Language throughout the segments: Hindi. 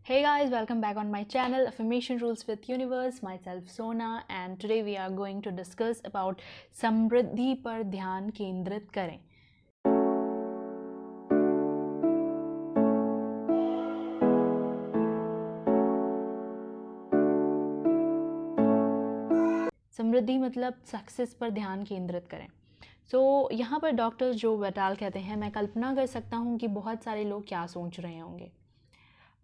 Hey guys, welcome back on my channel Affirmation Rules with Universe. Myself Sona, and today we are going to discuss about समृद्धि पर ध्यान केंद्रित करें। समृद्धि मतलब सक्सेस पर ध्यान केंद्रित करें। यहाँ पर डॉक्टर जो बटाल कहते हैं, मैं कल्पना कर सकता हूँ कि बहुत सारे लोग क्या सोच रहे होंगे।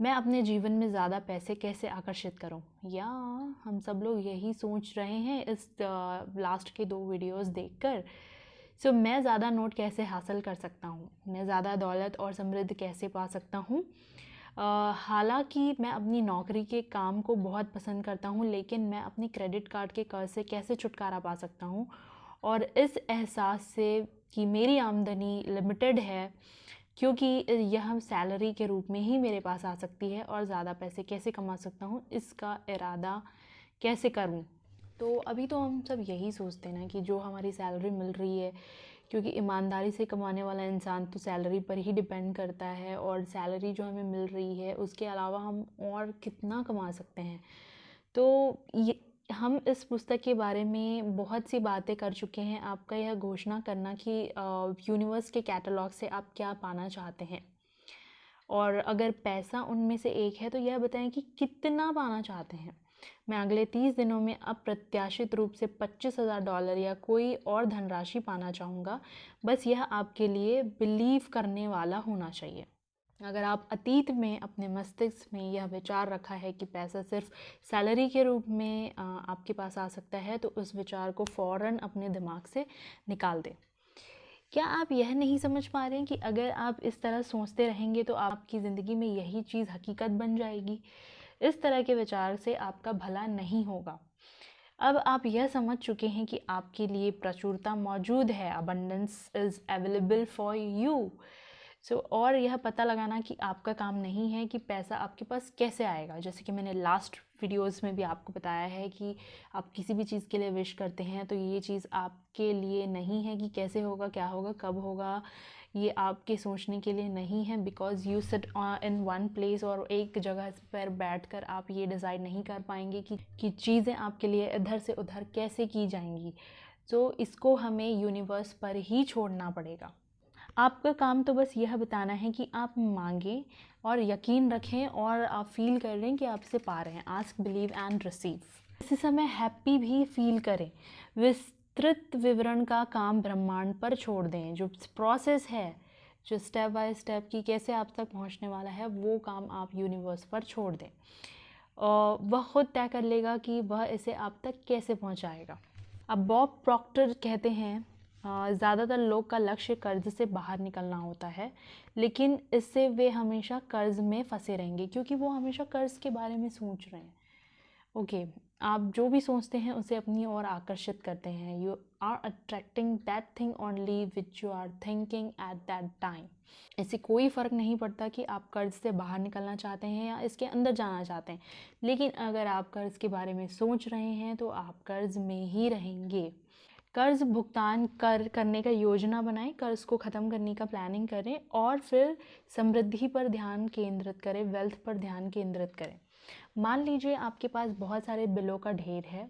मैं अपने जीवन में ज़्यादा पैसे कैसे आकर्षित करूं? या हम सब लोग यही सोच रहे हैं इस लास्ट के 2 वीडियोस देखकर। मैं ज़्यादा नोट कैसे हासिल कर सकता हूं? मैं ज़्यादा दौलत और समृद्धि कैसे पा सकता हूं? हालांकि मैं अपनी नौकरी के काम को बहुत पसंद करता हूं, लेकिन मैं अपनी क्रेडिट कार्ड के कर्ज से कैसे छुटकारा पा सकता हूं? और इस एहसास से कि मेरी आमदनी लिमिटेड है, क्योंकि यह सैलरी के रूप में ही मेरे पास आ सकती है, और ज़्यादा पैसे कैसे कमा सकता हूँ, इसका इरादा कैसे करूँ? तो अभी तो हम सब यही सोचते हैं ना कि जो हमारी सैलरी मिल रही है, क्योंकि ईमानदारी से कमाने वाला इंसान तो सैलरी पर ही डिपेंड करता है, और सैलरी जो हमें मिल रही है उसके अलावा हम और कितना कमा सकते हैं। तो ये हम इस पुस्तक के बारे में बहुत सी बातें कर चुके हैं। आपका यह घोषणा करना कि यूनिवर्स के कैटलॉग से आप क्या पाना चाहते हैं, और अगर पैसा उनमें से एक है तो यह बताएं कि कितना पाना चाहते हैं। मैं अगले 30 दिनों में अप्रत्याशित रूप से $25,000 या कोई और धनराशि पाना चाहूँगा। बस यह आपके लिए बिलीव करने वाला होना चाहिए। अगर आप अतीत में अपने मस्तिष्क में यह विचार रखा है कि पैसा सिर्फ सैलरी के रूप में आपके पास आ सकता है, तो उस विचार को फ़ौरन अपने दिमाग से निकाल दें। क्या आप यह नहीं समझ पा रहे हैं कि अगर आप इस तरह सोचते रहेंगे तो आपकी ज़िंदगी में यही चीज़ हकीकत बन जाएगी? इस तरह के विचार से आपका भला नहीं होगा। अब आप यह समझ चुके हैं कि आपके लिए प्रचुरता मौजूद है। Abundance is available for you. और यह पता लगाना कि आपका काम नहीं है कि पैसा आपके पास कैसे आएगा। जैसे कि मैंने लास्ट वीडियोस में भी आपको बताया है कि आप किसी भी चीज़ के लिए विश करते हैं तो ये चीज़ आपके लिए नहीं है कि कैसे होगा, क्या होगा, कब होगा। ये आपके सोचने के लिए नहीं है, because you sit in one place, और एक जगह पर बैठकर आप ये डिसाइड नहीं कर पाएंगे कि चीज़ें आपके लिए इधर से उधर कैसे की जाएंगी। इसको हमें यूनिवर्स पर ही छोड़ना पड़ेगा। आपका काम तो बस यह बताना है कि आप मांगें और यकीन रखें, और आप फील कर रहे हैं कि आपसे पा रहे हैं। Ask, believe and receive. इसी समय हैप्पी भी फील करें। विस्तृत विवरण का काम ब्रह्मांड पर छोड़ दें। जो प्रोसेस है, जो स्टेप बाय स्टेप की कैसे आप तक पहुंचने वाला है, वो काम आप यूनिवर्स पर छोड़ दें। वह खुद तय कर लेगा कि वह इसे आप तक कैसे पहुंचाएगा। अब बॉब प्रॉक्टर कहते हैं, ज़्यादातर लोग का लक्ष्य कर्ज से बाहर निकलना होता है, लेकिन इससे वे हमेशा कर्ज में फंसे रहेंगे, क्योंकि वो हमेशा कर्ज के बारे में सोच रहे हैं। ओके, आप जो भी सोचते हैं उसे अपनी ओर आकर्षित करते हैं। You are attracting that thing only which you are thinking at that time. इससे कोई फ़र्क नहीं पड़ता कि आप कर्ज से बाहर निकलना चाहते हैं या इसके अंदर जाना चाहते हैं, लेकिन अगर आप कर्ज के बारे में सोच रहे हैं तो आप कर्ज में ही रहेंगे। कर्ज भुगतान करने का योजना बनाएं, कर्ज को ख़त्म करने का प्लानिंग करें, और फिर समृद्धि पर ध्यान केंद्रित करें, वेल्थ पर ध्यान केंद्रित करें। मान लीजिए आपके पास बहुत सारे बिलों का ढेर है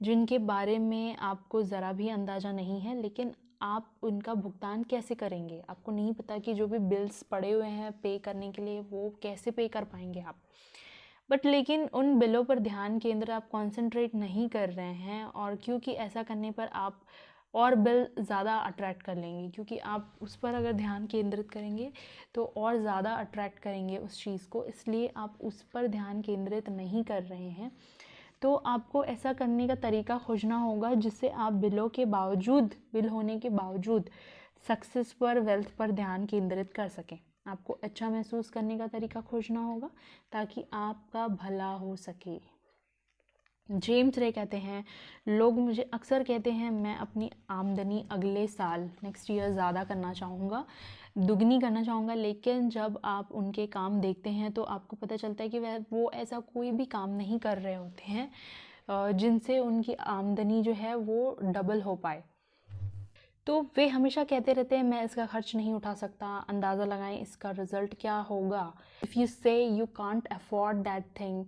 जिनके बारे में आपको ज़रा भी अंदाज़ा नहीं है, लेकिन आप उनका भुगतान कैसे करेंगे? आपको नहीं पता कि जो भी बिल्स पड़े हुए हैं पे करने के लिए, वो कैसे पे कर पाएंगे आप। लेकिन उन बिलों पर ध्यान केंद्र आप कंसंट्रेट नहीं कर रहे हैं, और क्योंकि ऐसा करने पर आप और बिल ज़्यादा अट्रैक्ट कर लेंगे, क्योंकि आप उस पर अगर ध्यान केंद्रित करेंगे तो और ज़्यादा अट्रैक्ट करेंगे उस चीज़ को, इसलिए आप उस पर ध्यान केंद्रित नहीं कर रहे हैं। तो आपको ऐसा करने का तरीका खोजना होगा जिससे आप बिल होने के बावजूद सक्सेस पर, वेल्थ पर ध्यान केंद्रित कर सकें। आपको अच्छा महसूस करने का तरीका खोजना होगा ताकि आपका भला हो सके। जेम्स रे कहते हैं, लोग मुझे अक्सर कहते हैं मैं अपनी आमदनी अगले साल, नेक्स्ट ईयर, ज़्यादा करना चाहूँगा, दुगनी करना चाहूँगा। लेकिन जब आप उनके काम देखते हैं तो आपको पता चलता है कि वो ऐसा कोई भी काम नहीं कर रहे होते हैं जिनसे उनकी आमदनी जो है वो डबल हो पाए। तो वे हमेशा कहते रहते हैं मैं इसका खर्च नहीं उठा सकता, अंदाज़ा लगाएं इसका रिज़ल्ट क्या होगा। इफ़ यू से you can't afford that thing,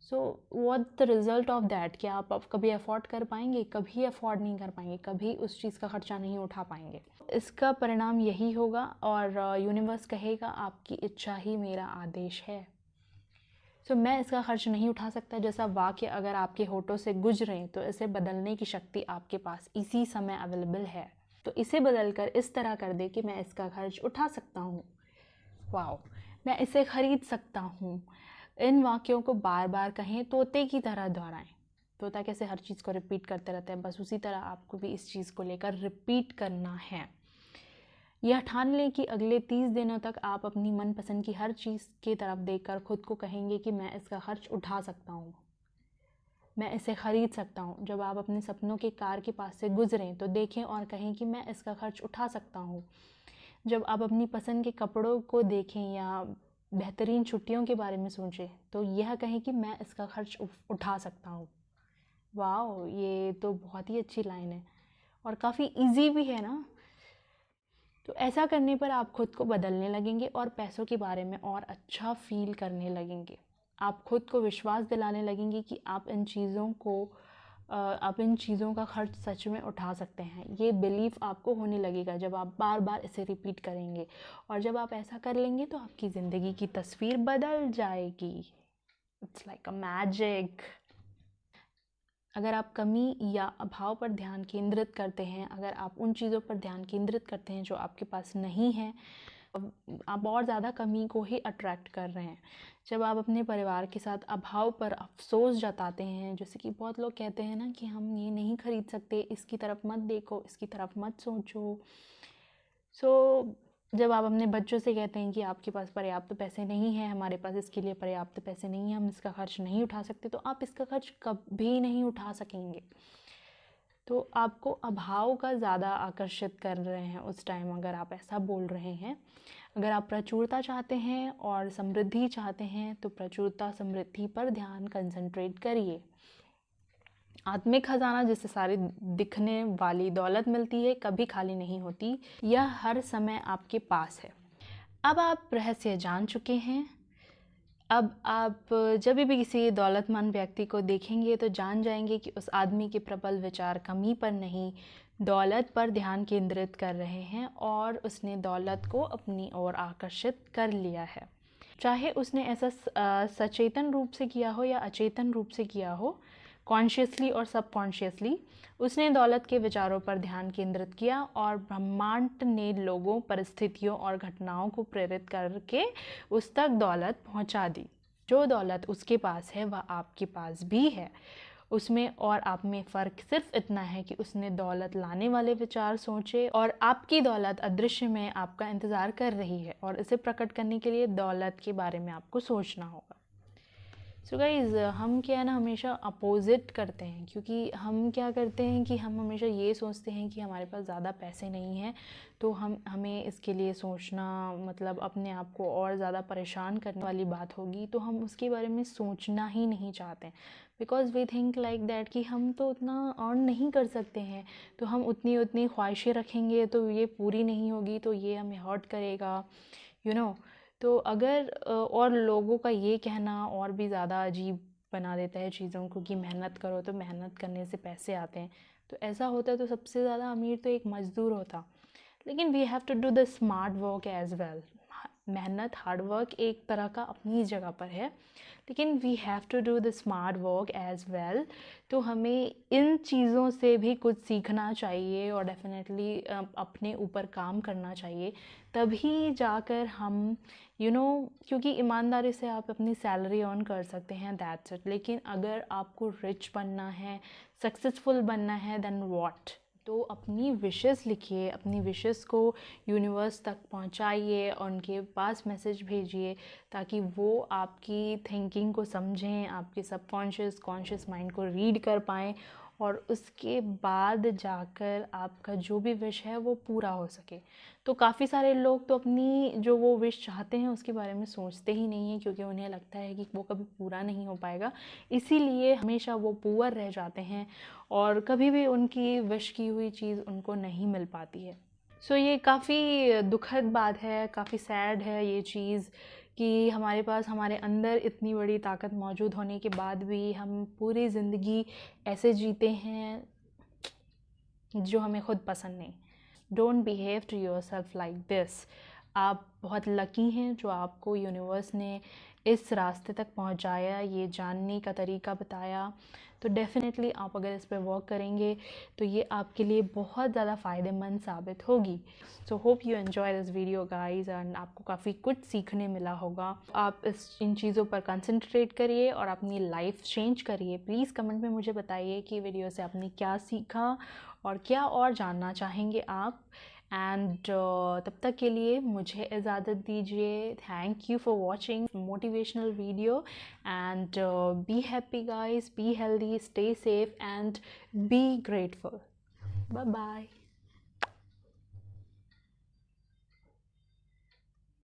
so what the result of that? क्या आप कभी अफोर्ड कर पाएंगे? कभी अफोर्ड नहीं कर पाएंगे, कभी उस चीज़ का खर्चा नहीं उठा पाएंगे। इसका परिणाम यही होगा और यूनिवर्स कहेगा आपकी इच्छा ही मेरा आदेश है। सो मैं इसका खर्च नहीं उठा सकता जैसा वाक्य अगर आपके होठों से गुजरे तो इसे बदलने की शक्ति आपके पास इसी समय अवेलेबल है। तो इसे बदलकर इस तरह कर दे कि मैं इसका खर्च उठा सकता हूँ, वाओ, मैं इसे खरीद सकता हूँ। इन वाक्यों को बार बार कहें, तोते की तरह दोहराएं। तोता कैसे हर चीज़ को रिपीट करते रहते हैं, बस उसी तरह आपको भी इस चीज़ को लेकर रिपीट करना है। यह ठान लें कि अगले 30 दिनों तक आप अपनी मनपसंद की हर चीज़ की तरफ देखकर खुद को कहेंगे कि मैं इसका खर्च उठा सकता हूँ, मैं इसे ख़रीद सकता हूँ। जब आप अपने सपनों की कार के पास से गुजरें तो देखें और कहें कि मैं इसका खर्च उठा सकता हूँ। जब आप अपनी पसंद के कपड़ों को देखें या बेहतरीन छुट्टियों के बारे में सोचें तो यह कहें कि मैं इसका खर्च उठा सकता हूँ। वाओ, ये तो बहुत ही अच्छी लाइन है और काफ़ी इजी भी है ना। तो ऐसा करने पर आप खुद को बदलने लगेंगे और पैसों के बारे में और अच्छा फील करने लगेंगे। आप खुद को विश्वास दिलाने लगेंगे कि आप इन चीज़ों का खर्च सच में उठा सकते हैं। ये बिलीफ आपको होने लगेगा जब आप बार बार इसे रिपीट करेंगे, और जब आप ऐसा कर लेंगे तो आपकी ज़िंदगी की तस्वीर बदल जाएगी। It's like a magic. अगर आप कमी या अभाव पर ध्यान केंद्रित करते हैं, अगर आप उन चीज़ों पर ध्यान केंद्रित करते हैं जो आपके पास नहीं है, आप और ज़्यादा कमी को ही अट्रैक्ट कर रहे हैं। जब आप अपने परिवार के साथ अभाव पर अफसोस जताते हैं, जैसे कि बहुत लोग कहते हैं ना कि हम ये नहीं खरीद सकते, इसकी तरफ मत देखो, इसकी तरफ मत सोचो। जब आप अपने बच्चों से कहते हैं कि आपके पास पर्याप्त पैसे नहीं हैं, हमारे पास इसके लिए पर्याप्त पैसे नहीं हैं, हम इसका खर्च नहीं उठा सकते, तो आप इसका खर्च कभी नहीं उठा सकेंगे। तो आपको अभाव का ज़्यादा आकर्षित कर रहे हैं उस टाइम अगर आप ऐसा बोल रहे हैं। अगर आप प्रचुरता चाहते हैं और समृद्धि चाहते हैं तो प्रचुरता समृद्धि पर ध्यान कंसंट्रेट करिए। आत्मिक खजाना जिससे सारी दिखने वाली दौलत मिलती है कभी खाली नहीं होती, यह हर समय आपके पास है। अब आप रहस्य जान चुके हैं। अब आप जब भी किसी दौलतमंद व्यक्ति को देखेंगे तो जान जाएंगे कि उस आदमी के प्रबल विचार कमी पर नहीं, दौलत पर ध्यान केंद्रित कर रहे हैं और उसने दौलत को अपनी ओर आकर्षित कर लिया है। चाहे उसने ऐसा सचेतन रूप से किया हो या अचेतन रूप से किया हो, कॉन्शियसली और सबकॉन्शियसली, उसने दौलत के विचारों पर ध्यान केंद्रित किया और ब्रह्मांड ने लोगों, परिस्थितियों और घटनाओं को प्रेरित करके उस तक दौलत पहुंचा दी। जो दौलत उसके पास है वह आपके पास भी है। उसमें और आप में फ़र्क सिर्फ इतना है कि उसने दौलत लाने वाले विचार सोचे और आपकी दौलत अदृश्य में आपका इंतज़ार कर रही है और इसे प्रकट करने के लिए दौलत के बारे में आपको सोचना होगा। सो गाइज़, हम क्या है ना हमेशा अपोज़िट करते हैं, क्योंकि हम क्या करते हैं कि हम हमेशा ये सोचते हैं कि हमारे पास ज़्यादा पैसे नहीं हैं तो हमें इसके लिए सोचना मतलब अपने आप को और ज़्यादा परेशान करने वाली बात होगी, तो हम उसके बारे में सोचना ही नहीं चाहते। Because we think like that कि हम तो उतना अर्न नहीं कर सकते हैं, तो हम उतनी ख्वाहिशें रखेंगे तो ये पूरी नहीं होगी, तो ये हमें हर्ट करेगा, यू नो। तो अगर और लोगों का ये कहना और भी ज़्यादा अजीब बना देता है चीज़ों को कि मेहनत करो तो मेहनत करने से पैसे आते हैं। तो ऐसा होता तो सबसे ज़्यादा अमीर तो एक मज़दूर होता। लेकिन we have to do the smart work as well. मेहनत, हार्ड वर्क एक तरह का अपनी जगह पर है, लेकिन we have to do the smart work as well. तो हमें इन चीज़ों से भी कुछ सीखना चाहिए और डेफिनेटली अपने ऊपर काम करना चाहिए, तभी जाकर हम क्योंकि ईमानदारी से आप अपनी सैलरी अर्न कर सकते हैं, दैट्स इट। लेकिन अगर आपको रिच बनना है, सक्सेसफुल बनना है, देन व्हाट? तो अपनी विशेस लिखिए, अपनी विशेस को यूनिवर्स तक पहुंचाइए और उनके पास मैसेज भेजिए ताकि वो आपकी थिंकिंग को समझें, आपके सबकॉन्शियस कॉन्शियस माइंड को रीड कर पाएँ और उसके बाद जाकर आपका जो भी विश है वो पूरा हो सके। तो काफ़ी सारे लोग तो अपनी जो वो विश चाहते हैं उसके बारे में सोचते ही नहीं हैं, क्योंकि उन्हें लगता है कि वो कभी पूरा नहीं हो पाएगा, इसीलिए हमेशा वो पुअर रह जाते हैं और कभी भी उनकी विश की हुई चीज़ उनको नहीं मिल पाती है। सो ये काफ़ी दुखद बात है, काफ़ी सैड है ये चीज़ कि हमारे पास हमारे अंदर इतनी बड़ी ताकत मौजूद होने के बाद भी हम पूरी ज़िंदगी ऐसे जीते हैं जो हमें खुद पसंद नहीं। Don't behave to yourself like this. आप बहुत लकी हैं जो आपको यूनिवर्स ने इस रास्ते तक पहुंचाया, ये जानने का तरीका बताया। तो डेफ़िनेटली आप अगर इस पे वर्क करेंगे तो ये आपके लिए बहुत ज़्यादा फ़ायदेमंद साबित होगी। So hope you enjoy this video guys, and आपको काफ़ी कुछ सीखने मिला होगा। आप इन चीज़ों पर कंसंट्रेट करिए और अपनी लाइफ चेंज करिए। प्लीज़ कमेंट में मुझे बताइए कि वीडियो से आपने क्या सीखा और क्या और जानना चाहेंगे आप। एंड तब तक के लिए मुझे इजाज़त दीजिए। Thank you for watching motivational video, and be happy guys, be healthy, stay safe and be grateful. Bye bye.